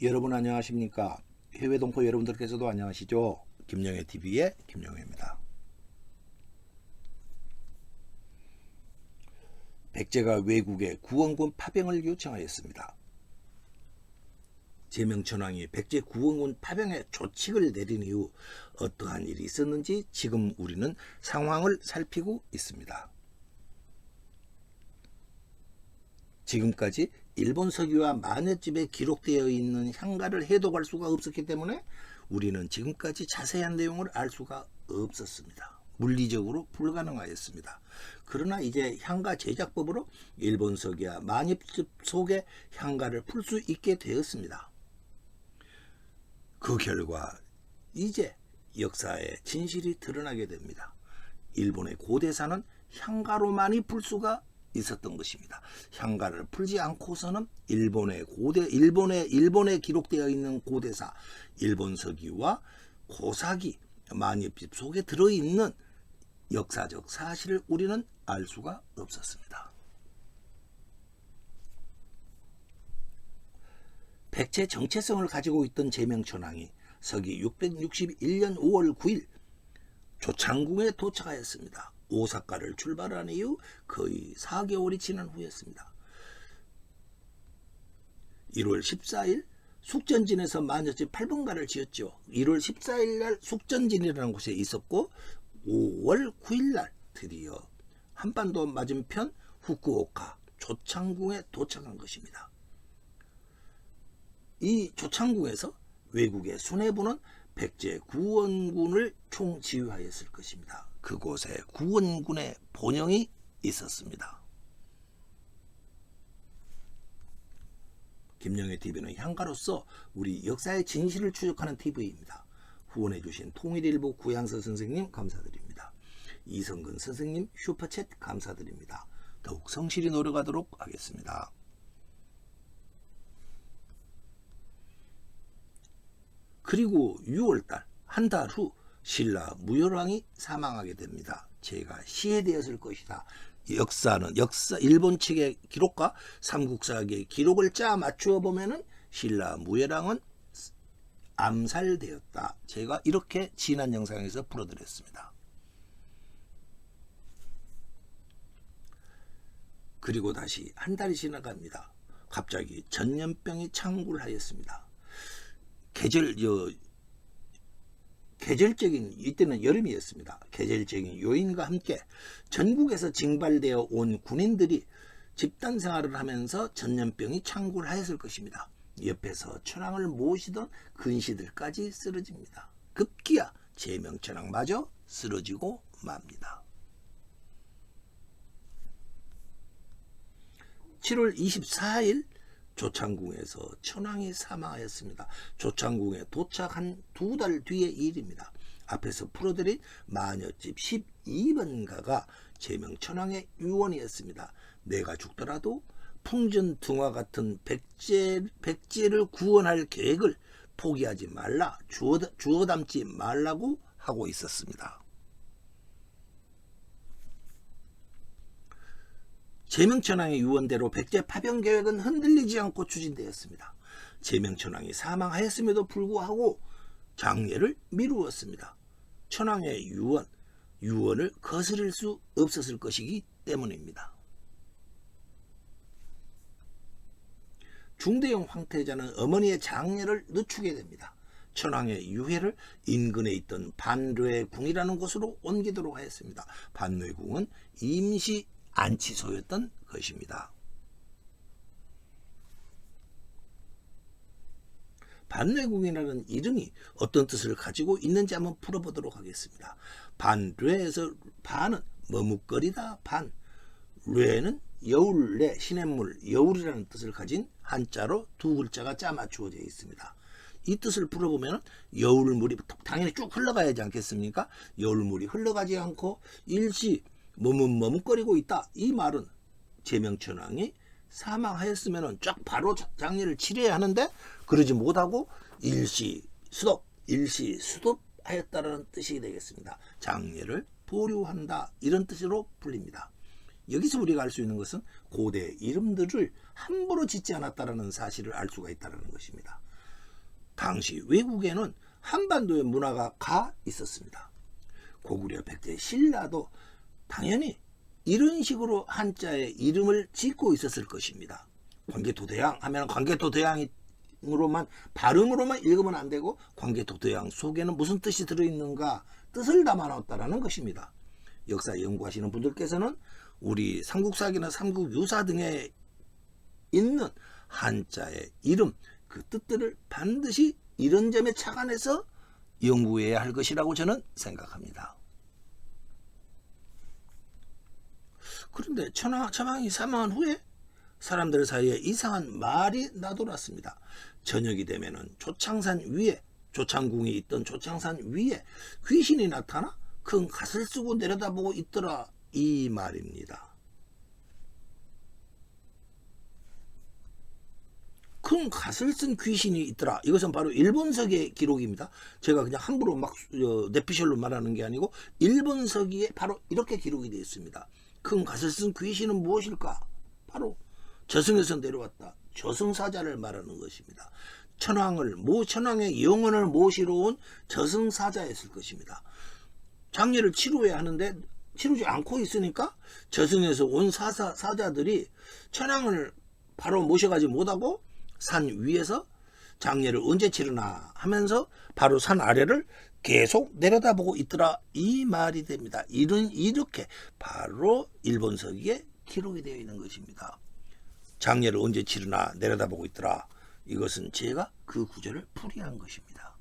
여러분 안녕하십니까? 해외 동포 여러분들께서도 안녕하시죠? 김영애 TV의 김영애입니다. 백제가 외국에 구원군 파병을 요청하였습니다. 제명천왕이 백제 구원군 파병에 조칙을 내린 이후 어떠한 일이 있었는지 지금 우리는 상황을 살피고 있습니다. 지금까지 일본 서기와 만여집에 기록되어 있는 향가를 해독할 수가 없었기 때문에 우리는 지금까지 자세한 내용을 알 수가 없었습니다. 물리적으로 불가능하였습니다. 그러나 이제 향가 제작법으로 일본 서기와 만여집 속의 향가를 풀 수 있게 되었습니다. 그 결과 이제 역사의 진실이 드러나게 됩니다. 일본의 고대사는 향가로만이 풀 수가 있었던 것입니다. 향가를 풀지 않고서는 일본에 기록되어 있는 고대사, 일본 서기와 고사기, 만엽집 속에 들어있는 역사적 사실을 우리는 알 수가 없었습니다. 백제 정체성을 가지고 있던 제명천왕이 서기 661년 5월 9일 조창궁에 도착하였습니다. 오사카를 출발한 이후 거의 4개월이 지난 후였습니다. 1월 14일 숙전진에서 만여집 8번가를 지었죠. 1월 14일 날 숙전진이라는 곳에 있었고 5월 9일 날 드디어 한반도 맞은편 후쿠오카 조창궁에 도착한 것입니다. 이 조창궁에서 외국의 수뇌부는 백제 구원군을 총지휘하였을 것입니다. 그곳에 구원군의 본영이 있었습니다. 김영애 TV는 향가로서 우리 역사의 진실을 추적하는 TV입니다. 후원해주신 통일일보 구양서 선생님 감사드립니다. 이성근 선생님 슈퍼챗 감사드립니다. 더욱 성실히 노력하도록 하겠습니다. 그리고 6월달 한 달 후 신라 무열왕이 사망하게 됩니다. 제가 시해되었을 것이다. 일본 측의 기록과 삼국사학의 기록을 짜 맞추어 보면은 신라 무열왕은 암살되었다. 제가 이렇게 지난 영상에서 풀어드렸습니다. 그리고 다시 한 달이 지나갑니다. 갑자기 전염병이 창굴 하였습니다. 계절적인 이때는 여름이었습니다. 계절적인 요인과 함께 전국에서 징발되어 온 군인들이 집단 생활을 하면서 전염병이 창굴하였을 것입니다. 옆에서 천황을 모시던 근시들까지 쓰러집니다. 급기야 제명천황마저 쓰러지고 맙니다. 7월 24일 조창궁에서 천황이 사망하였습니다. 조창궁에 도착한 2달 뒤의 일입니다. 앞에서 풀어드린 만여집 12번가가 제명천황의 유언이었습니다. 내가 죽더라도 풍전등화 같은 백제를 구원할 계획을 포기하지 말라, 주워 담지 말라고 하고 있었습니다. 제명천왕의 유언대로 백제 파병 계획은 흔들리지 않고 추진되었습니다. 제명천왕이 사망하였음에도 불구하고 장례를 미루었습니다. 천왕의 유언을 거스릴 수 없었을 것이기 때문입니다. 중대형 황태자는 어머니의 장례를 늦추게 됩니다. 천황의 유해를 인근에 있던 반뢰궁이라는 곳으로 옮기도록 하였습니다. 반뢰궁은 임시 안치소였던 것입니다. 반뢰궁이라는 이름이 어떤 뜻을 가지고 있는지 한번 풀어보도록 하겠습니다. 반뢰에서 반은 머뭇거리다, 뢰는 여울래, 시냇물, 여울이라는 뜻을 가진 한자로 두 글자가 짜 맞추어져 있습니다. 이 뜻을 풀어보면 여울물이 당연히 쭉 흘러가야지 않겠습니까? 여울물이 흘러가지 않고 일시 머뭇거리고 있다. 이 말은 제명천왕이 사망하였으면 쫙 바로 장례를 치러야 하는데 그러지 못하고 일시 수습하였다라는 뜻이 되겠습니다. 장례를 보류한다 이런 뜻으로 풀립니다. 여기서 우리가 알 수 있는 것은 고대 이름들을 함부로 짓지 않았다라는 사실을 알 수가 있다는 것입니다. 당시 외국에는 한반도의 문화가 가 있었습니다. 고구려 백제 신라도 당연히 이런 식으로 한자의 이름을 짓고 있었을 것입니다. 관계도대양 하면 관계도대양으로만 발음으로만 읽으면 안 되고 관계도대양 속에는 무슨 뜻이 들어있는가 뜻을 담아놨다라는 것입니다. 역사 연구하시는 분들께서는 우리 삼국사기나 삼국유사 등에 있는 한자의 이름 그 뜻들을 반드시 이런 점에 착안해서 연구해야 할 것이라고 저는 생각합니다. 그런데 천황이 사망한 후에 사람들 사이에 이상한 말이 나돌았습니다. 저녁이 되면은 조창산 위에 조창궁이 있던 조창산 위에 귀신이 나타나 큰 갓을 쓰고 내려다보고 있더라 이 말입니다. 큰 갓을 쓴 귀신이 있더라. 이것은 바로 일본서기의 기록입니다. 제가 그냥 함부로 막 내피셜로 말하는 게 아니고 일본서기에 바로 이렇게 기록이 되어 있습니다. 큰 갓을 쓴 귀신은 무엇일까? 바로 저승에서 내려왔다. 저승사자를 말하는 것입니다. 천황의 영혼을 모시러 온 저승사자였을 것입니다. 장례를 치루어야 하는데 치르지 않고 있으니까 저승에서 온 사자들이 천황을 바로 모셔가지 못하고 산 위에서 장례를 언제 치르나 하면서 바로 산 아래를 계속 내려다보고 있더라 이 말이 됩니다. 이렇게 바로 일본서기에 기록이 되어 있는 것입니다. 장례를 언제 치르나 내려다보고 있더라. 이것은 제가 그 구절을 풀이한 것입니다.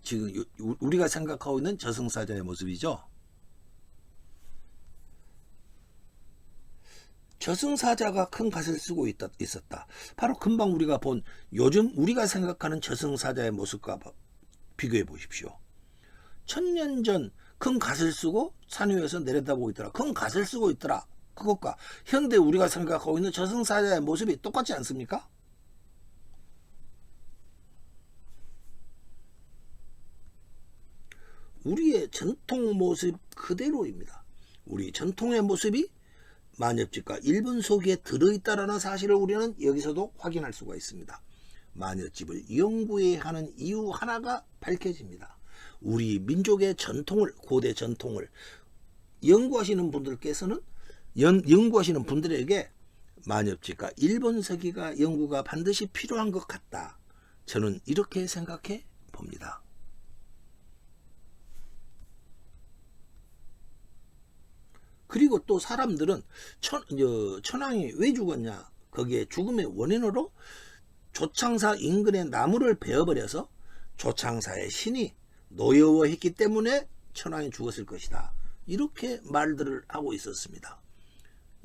지금 우리가 생각하고 있는 저승사자의 모습이죠. 저승사자가 큰 갓을 쓰고 있었다. 바로 금방 우리가 본 요즘 우리가 생각하는 저승사자의 모습과 비교해 보십시오. 1000년 전 큰 갓을 쓰고 산 위에서 내려다보고 있더라. 큰 갓을 쓰고 있더라. 그것과 현대 우리가 생각하고 있는 저승사자의 모습이 똑같지 않습니까? 우리의 전통 모습 그대로입니다. 우리 전통의 모습이 만엽집과 일본서기에 들어있다라는 사실을 우리는 여기서도 확인할 수가 있습니다. 만엽집을 연구해야 하는 이유 하나가 밝혀집니다. 우리 민족의 전통을 고대 전통을 연구하시는 분들에게 만엽집과 일본서기가 연구가 반드시 필요한 것 같다. 저는 이렇게 생각해 봅니다. 그리고 또 사람들은 천황이 왜 죽었냐? 거기에 죽음의 원인으로 조창사 인근의 나무를 베어버려서 조창사의 신이 노여워했기 때문에 천황이 죽었을 것이다. 이렇게 말들을 하고 있었습니다.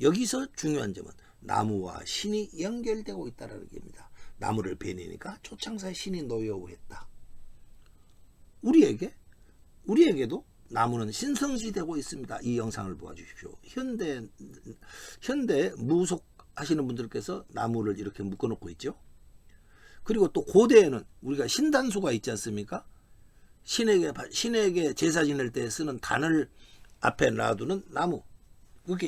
여기서 중요한 점은 나무와 신이 연결되고 있다는 겁니다. 나무를 베내니까 조창사의 신이 노여워했다. 우리에게도 나무는 신성시되고 있습니다. 이 영상을 보아주십시오. 현대 무속하시는 분들께서 나무를 이렇게 묶어놓고 있죠. 그리고 또 고대에는 우리가 신단수가 있지 않습니까? 신에게 제사 지낼 때 쓰는 단을 앞에 놔두는 나무. 그렇게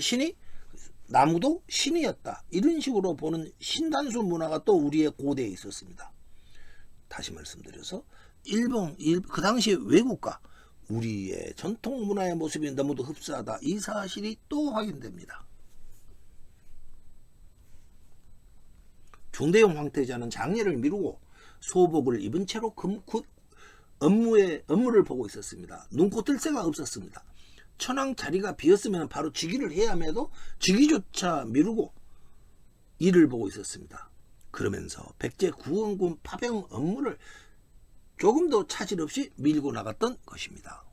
나무도 신이었다. 이런 식으로 보는 신단수 문화가 또 우리의 고대에 있었습니다. 다시 말씀드려서 그 당시에 외국과 우리의 전통 문화의 모습이 너무도 흡사하다. 이 사실이 또 확인됩니다. 중대형 황태자는 장례를 미루고 소복을 입은 채로 업무를 보고 있었습니다. 눈코 뜰 새가 없었습니다. 천황 자리가 비었으면 바로 즉위를 해야 함에도 즉위조차 미루고 일을 보고 있었습니다. 그러면서 백제 구원군 파병 업무를 조금도 차질 없이 밀고 나갔던 것입니다.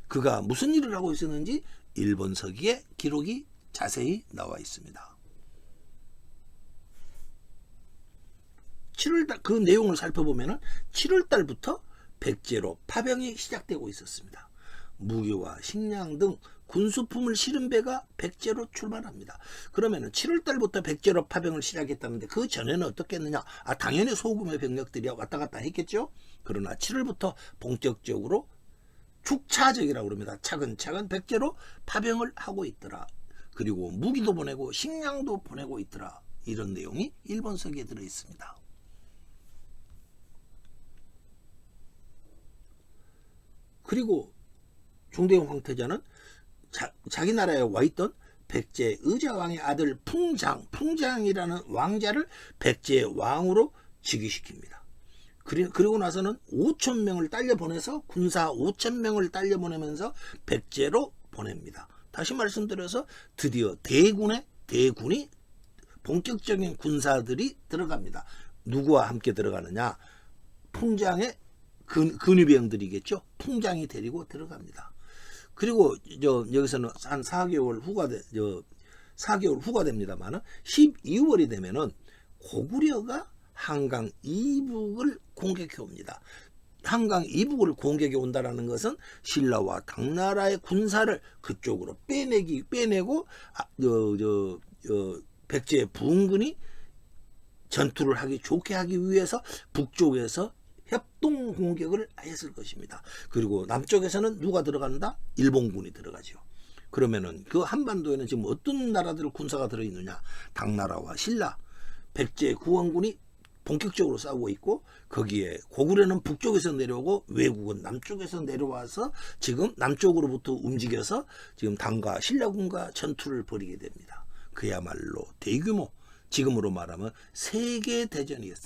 그가 무슨 일을 하고 있었는지 일본서기에 기록이 자세히 나와 있습니다. 7월달 그 내용을 살펴보면 7월달부터 백제로 파병이 시작되고 있었습니다. 무기와 식량 등 군수품을 실은 배가 백제로 출발합니다. 그러면 7월달부터 백제로 파병을 시작했다는데 그 전에는 어떻게 했느냐? 당연히 소규모 병력들이 왔다 갔다 했겠죠. 그러나 7월부터 본격적으로 축차적이라고 그럽니다. 차근차근 백제로 파병을 하고 있더라. 그리고 무기도 보내고 식량도 보내고 있더라. 이런 내용이 일본서기에 들어 있습니다. 그리고 중대형 황태자는 자기 나라에 와 있던 백제 의자왕의 아들 풍장이라는 왕자를 백제 왕으로 즉위시킵니다. 그리고 나서는 5,000명을 딸려 보내서 군사 5,000명을 딸려 보내면서 백제로 보냅니다. 다시 말씀드려서 드디어 대군이 본격적인 군사들이 들어갑니다. 누구와 함께 들어가느냐? 풍장의 근위병들이겠죠. 풍장이 데리고 들어갑니다. 그리고 여기서는 한 4개월 후가 됩니다만은 12월이 되면은 고구려가 한강 이북을 공격해 옵니다. 한강 이북을 공격해 온다라는 것은 신라와 당나라의 군사를 그쪽으로 빼내고 백제의 부흥군이 전투를 하기 좋게 하기 위해서 북쪽에서 협동 공격을 했을 것입니다. 그리고 남쪽에서는 누가 들어간다? 일본군이 들어가죠. 그러면은 그 한반도에는 지금 어떤 나라들 군사가 들어있느냐? 당나라와 신라, 백제 구원군이 본격적으로 싸우고 있고, 거기에 고구려는 북쪽에서 내려오고 외국은 남쪽에서 내려와서 지금 남쪽으로부터 움직여서 지금 당과 신라군과 전투를 벌이게 됩니다. 그야말로 대규모, 지금으로 말하면 세계 대전이었습니다.